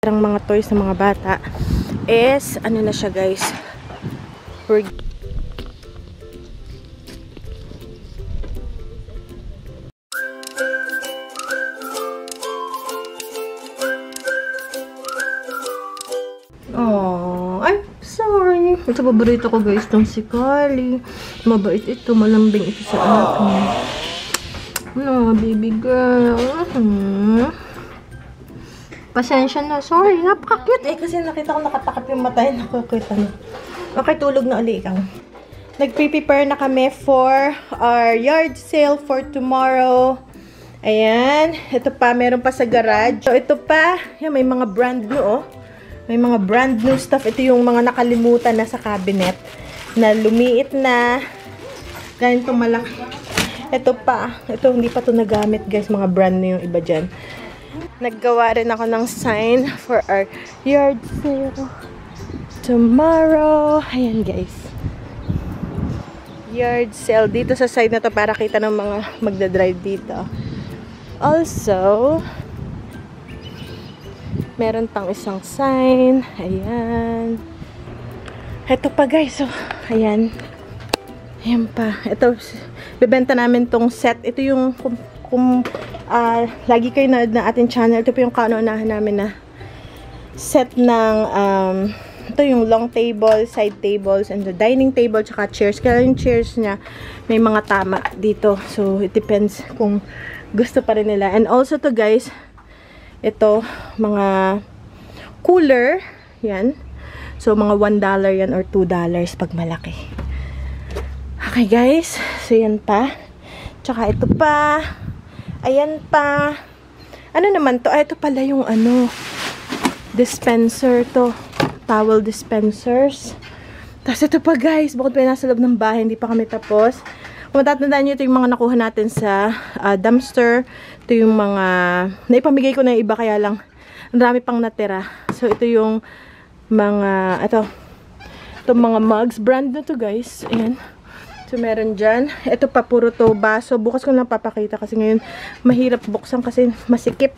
ng mga toys ng mga bata is, ano na siya guys, oh, ay, sorry. Ito paborito ko guys, itong si Carly. Mabait ito, malambing ito sa anak niya. No, baby girl. Pasensya na, sorry. Napaka-cute eh, kasi nakita ko nakatakap yung mata. Nakakita na. Okay, tulog na ulit ikaw. Nag-prepare na kami for our yard sale for tomorrow. Ayan. Ito pa, meron pa sa garage. So, ito pa, yan, may mga brand new, oh. May mga brand new stuff. Ito yung mga nakalimutan na sa cabinet. Na lumiit na. Ganito malaki. Ito pa. Ito, hindi pa ito nagamit, guys. Mga brand new yung iba dyan. Naggawa rin ako ng sign for our yard sale tomorrow. Ayan, guys. Yard sale. Dito sa side na to para kita ng mga magdadrive dito. Also, meron pang isang sign. Ayan. Ito pa guys. Oh. Ayan. Ayan pa. Ito, bibenta namin tong set. Ito yung, kung lagi kayo na ating channel, ito po yung kaunahan namin na set ng, ito yung long table, side tables, and the dining table, tsaka chairs. Kaya yung chairs niya, may mga tama dito. So, it depends kung gusto pa rin nila. And also to guys, ito, mga cooler, yan. So, mga $1 yan or $2 pag malaki. Okay, guys. So, yan pa. Tsaka, ito pa. Ayan pa. Ano naman to? Ito pala yung ano, dispenser to. Towel dispensers. Tapos, ito pa, guys. Bukod pa yung nasa loob ng bahay, hindi pa kami tapos. Kung matatandaan nyo, ito yung mga nakuha natin sa dumpster. Ito yung mga naipamigay ko na yung iba, kaya lang ang dami pang natira. So ito yung mga itong mga mugs, brand na to guys. Ayan. So meron dyan. Ito pa puro to baso. Bukas ko lang papakita kasi ngayon mahirap buksan kasi masikip.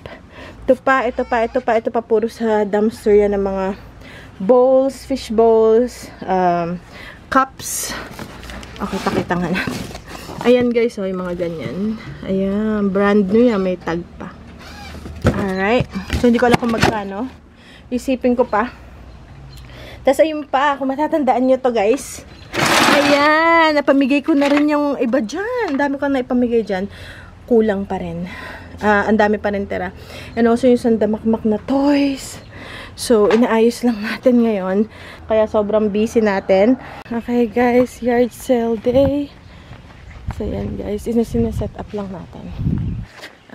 Ito pa puro sa dumpster yan ng mga bowls, fish bowls, cups. Okay, pakita nga natin. Ayan guys, oh, yung mga ganyan. Ayan, brand new yan, may tag pa. Alright. So, hindi ko alam kung magkano. Isipin ko pa. Tapos, ayun pa, kung matatandaan nyo to guys. Ayan, napamigay ko na rin yung iba dyan. Dami ko na ipamigay dyan. Kulang pa rin. Ang dami pa rin tira. And also, yung sandamakmak na toys. So, inaayos lang natin ngayon. Kaya, sobrang busy natin. Okay guys, yard sale day. So, yan guys. Sineset up lang natin.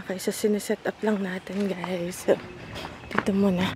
Okay, so sineset up lang natin guys. So, dito muna.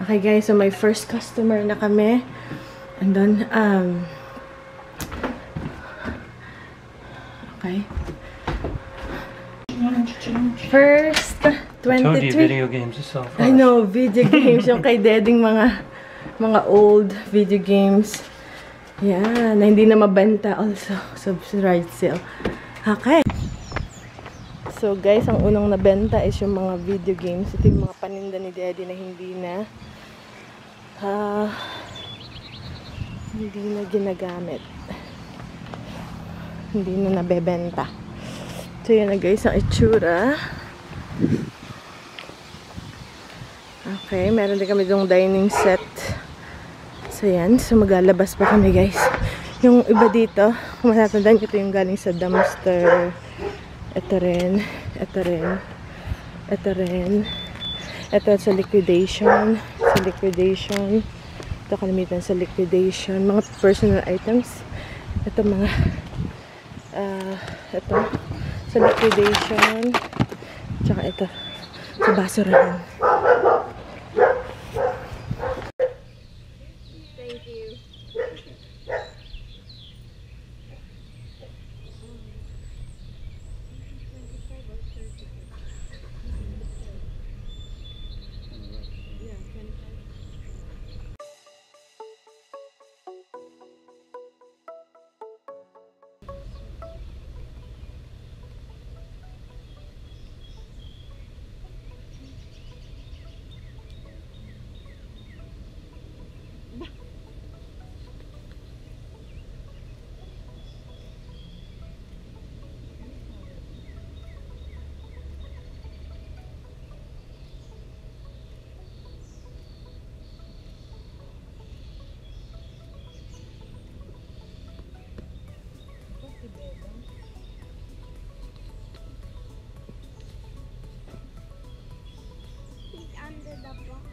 Okay guys, so my first customer na kami. And then, okay. First, 23. I told you video games is so fun. I know, video games. Yung kay Deding mga old video games. Yan, na hindi na mabenta also. So, right sale. Okay. So guys, ang unang nabenta is yung mga video games. Ito yung mga paninda ni Daddy na hindi na ginagamit. Hindi na nabebenta. So yun na guys, ang itsura. Okay, meron din kami yung dining set. So yan, so maglalabas pa kami guys. Yung iba dito, kung matatandaan, ito yung galing sa dumpster. Ito rin, ito rin, ito rin. Ito sa liquidation, ito kalimitan sa liquidation, mga personal items. Ito mga, ito sa liquidation, tsaka ito sa basurahan. Thank you. He's under the box.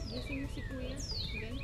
Gising mo si Kuya, Ben?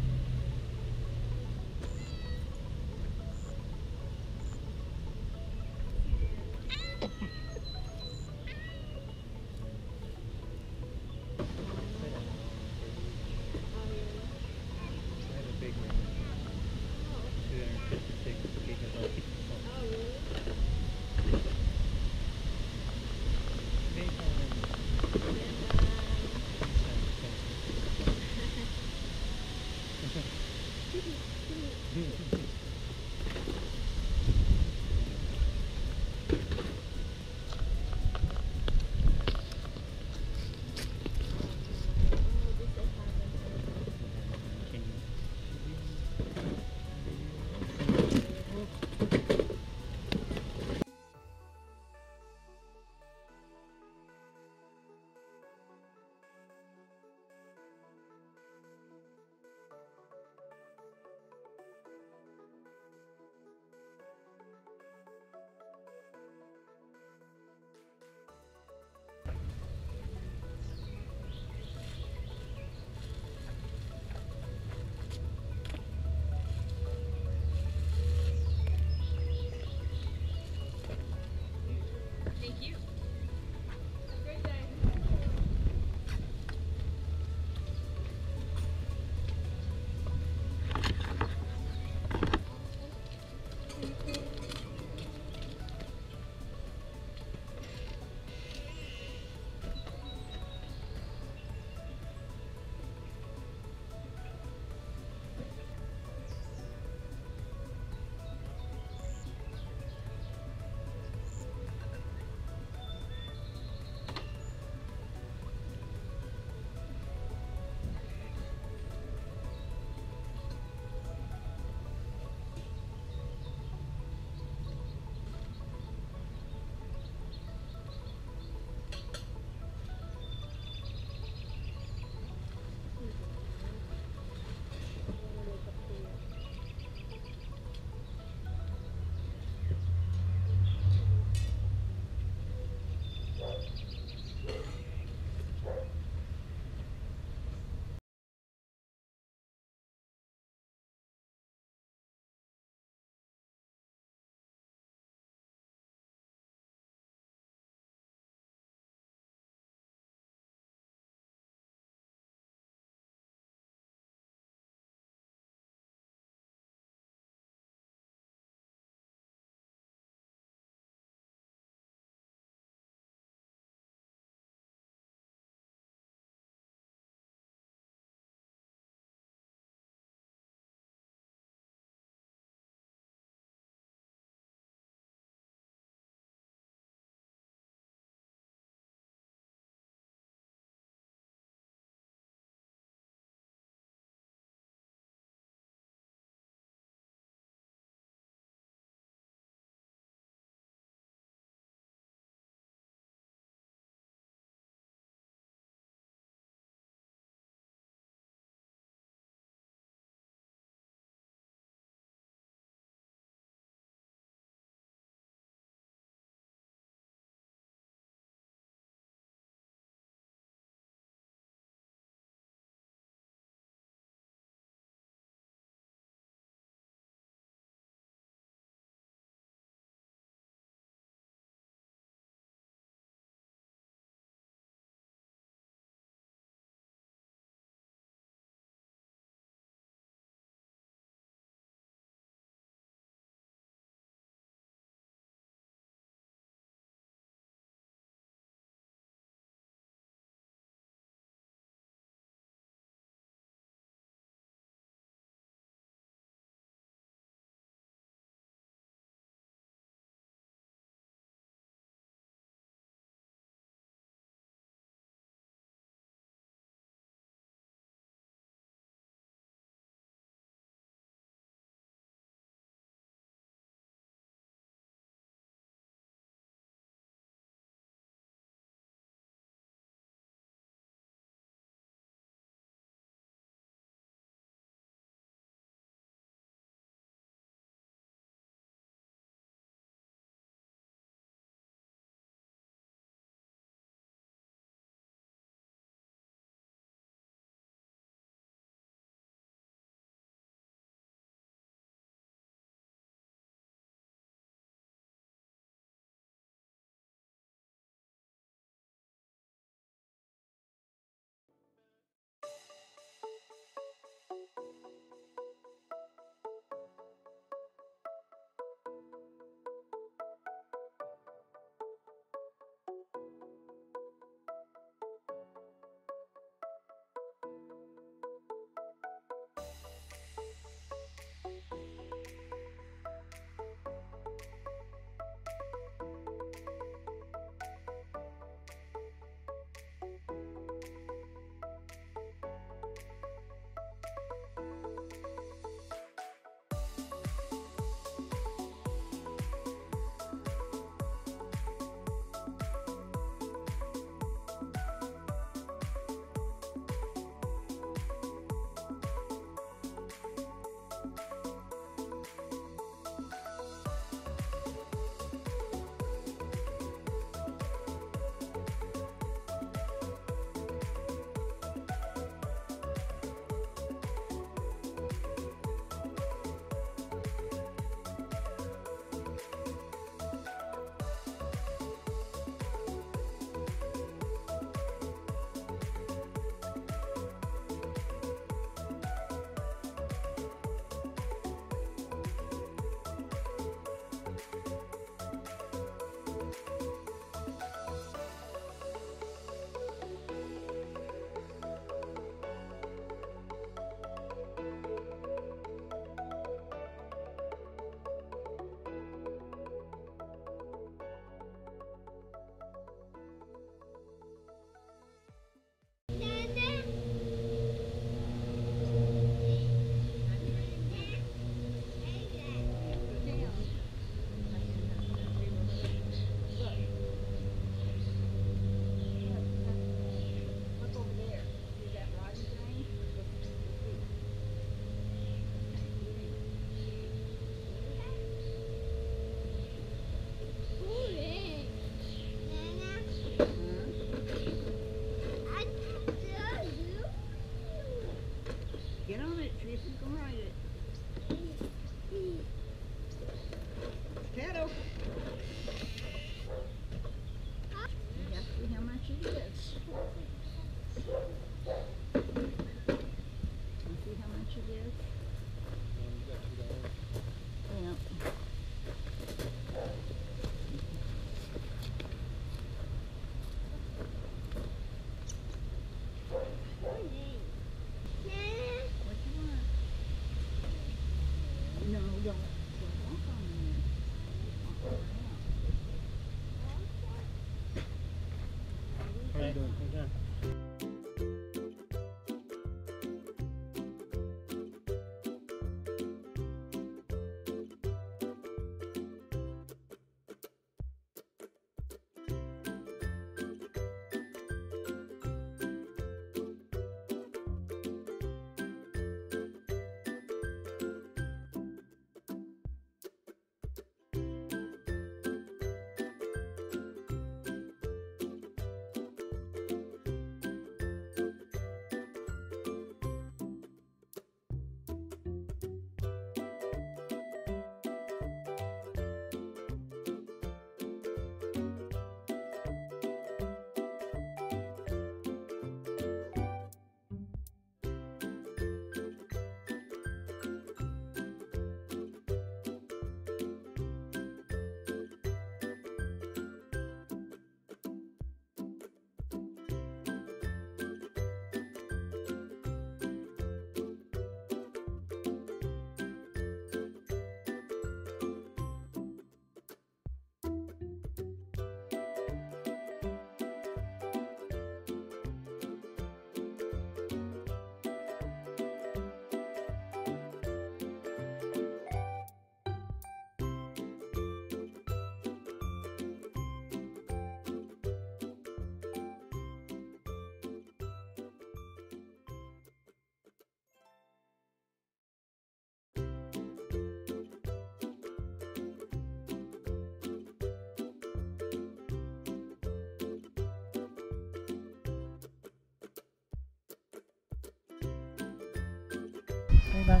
Diba?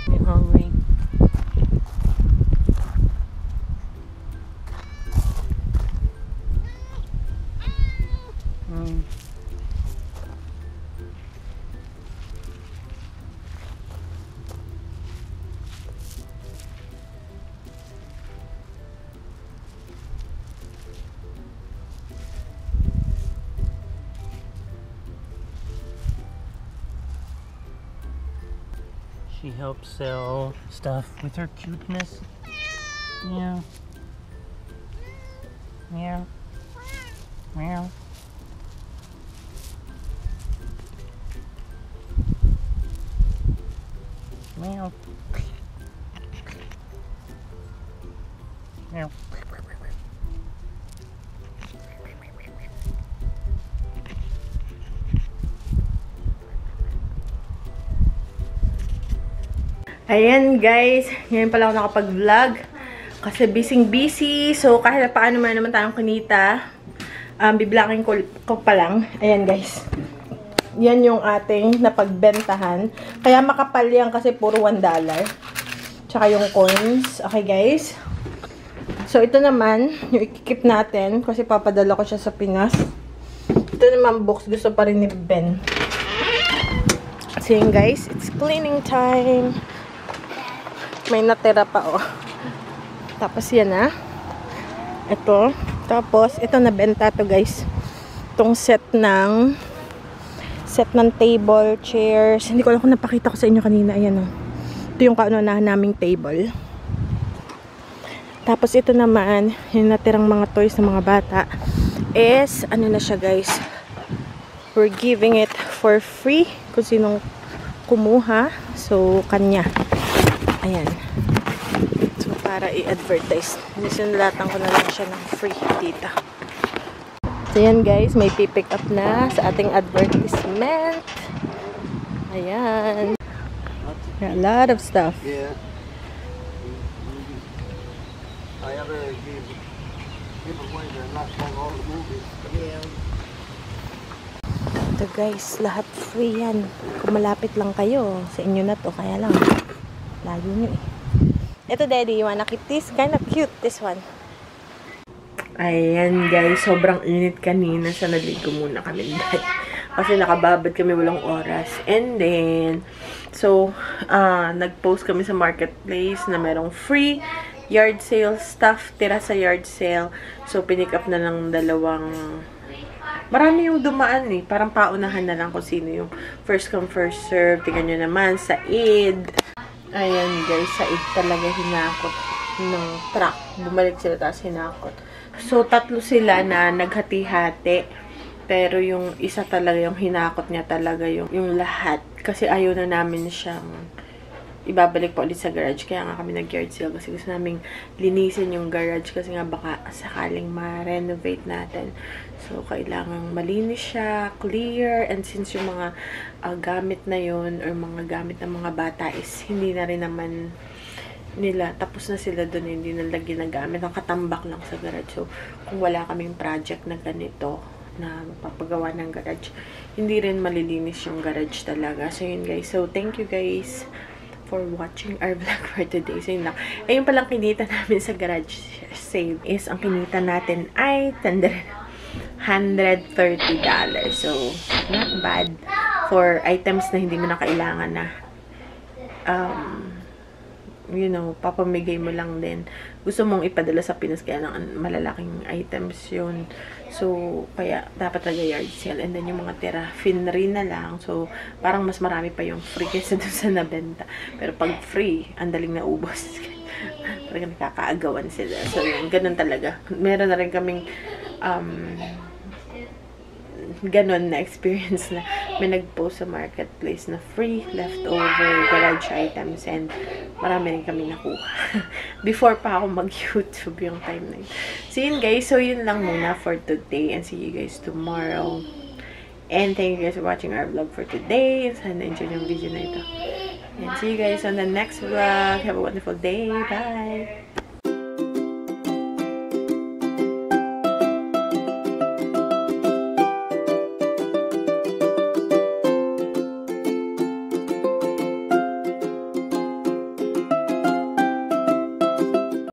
Yung hallway. She helps sell stuff with her cuteness. Meow. Meow. Meow. Meow. Meow. Ayan guys, ngayon pala ako nakapag-vlog kasi busy. So kahit paano man naman tayong kinita, biblocking ko pa lang. Ayan guys, yan yung ating napagbentahan. Kaya makapal yan kasi puro $1. Tsaka yung coins. Okay guys, so ito naman yung ikikip natin kasi papadala ko siya sa Pinas. Ito naman box, gusto pa rin ni Ben. So yun guys, it's cleaning time. May natira pa, oh. Tapos yan, ito. Tapos, ito nabenta to guys. Itong set ng table, chairs. Hindi ko alam kung napakita ko sa inyo kanina. Ayan, oh. Ito yung kaunahan naming table. Tapos, ito naman, yung natirang mga toys ng mga bata is, ano na siya guys. We're giving it for free. Kung sinong kumuha. So, kanya. Ayan. So, para i-advertise. Nisunlatan ko na lang siya ng free dito. So, ayan guys. May pipick up na sa ating advertisement. Ayan. A lot of stuff. Yeah. I ever give away the last one all the movies. Yeah. Ito guys. Lahat free yan. Kung malapit lang kayo. Sa inyo na to. Kaya lang. Layo nyo eh. Ito, Daddy, you wanna keep this? Kind of cute, this one. Ayan, guys. Sobrang init kanina. Sa naligo muna kami. Kasi nakababad kami, walang oras. And then, so, nag-post kami sa marketplace na merong free yard sale stuff. Tira sa yard sale. So, pinick up na lang dalawang Marami yung dumaan eh. Parang paunahan na lang kung sino yung first come, first serve. Tingnan nyo naman, Said. Ayan guys, Said talaga hinakot ng truck. Bumalik sila tapos hinakot. So, 3 sila na naghati-hati. Pero yung isa talaga, yung hinakot niya talaga yung lahat. Kasi ayaw na namin siyang ibabalik pa ulit sa garage. Kaya nga kami nag-yard sale kasi gusto namin linisin yung garage kasi nga baka sakaling ma-renovate natin. So, kailangan malinis siya, clear, and since yung mga gamit na yun or mga gamit ng mga bata is hindi na rin naman nila, tapos na sila doon, hindi na lagi nagamit. Nakatambak lang sa garage. So, kung wala kaming project na ganito, na mapapagawa ng garage, hindi rin malilinis yung garage talaga. So, yun guys. So, thank you guys for watching our vlog for today. So, yun lang. Ayun palang kinita namin sa garage sale is, ang kinita natin ay $130. So, not bad for items na hindi mo na kailangan na you know, papamigay mo lang din. Gusto mong ipadala sa Pinas kaya lang malalaking items yun. So, kaya dapat nag-yard sale. And then yung mga tira, finry na lang. So, parang mas marami pa yung free kaysa dun sa nabenta. Pero pag free, ang daling naubos. Talagang nakakaagawan sila. So, yun, ganun talaga. Meron na rin kaming ganon na experience na may nag-post sa marketplace na free leftover garage items and marami rin kami nakuha. Before pa ako mag-YouTube yung time na yun. So yun guys, so yun lang muna for today and see you guys tomorrow. And thank you guys for watching our vlog for today. Sana enjoy yung video na ito. And see you guys on the next vlog. Have a wonderful day. Bye!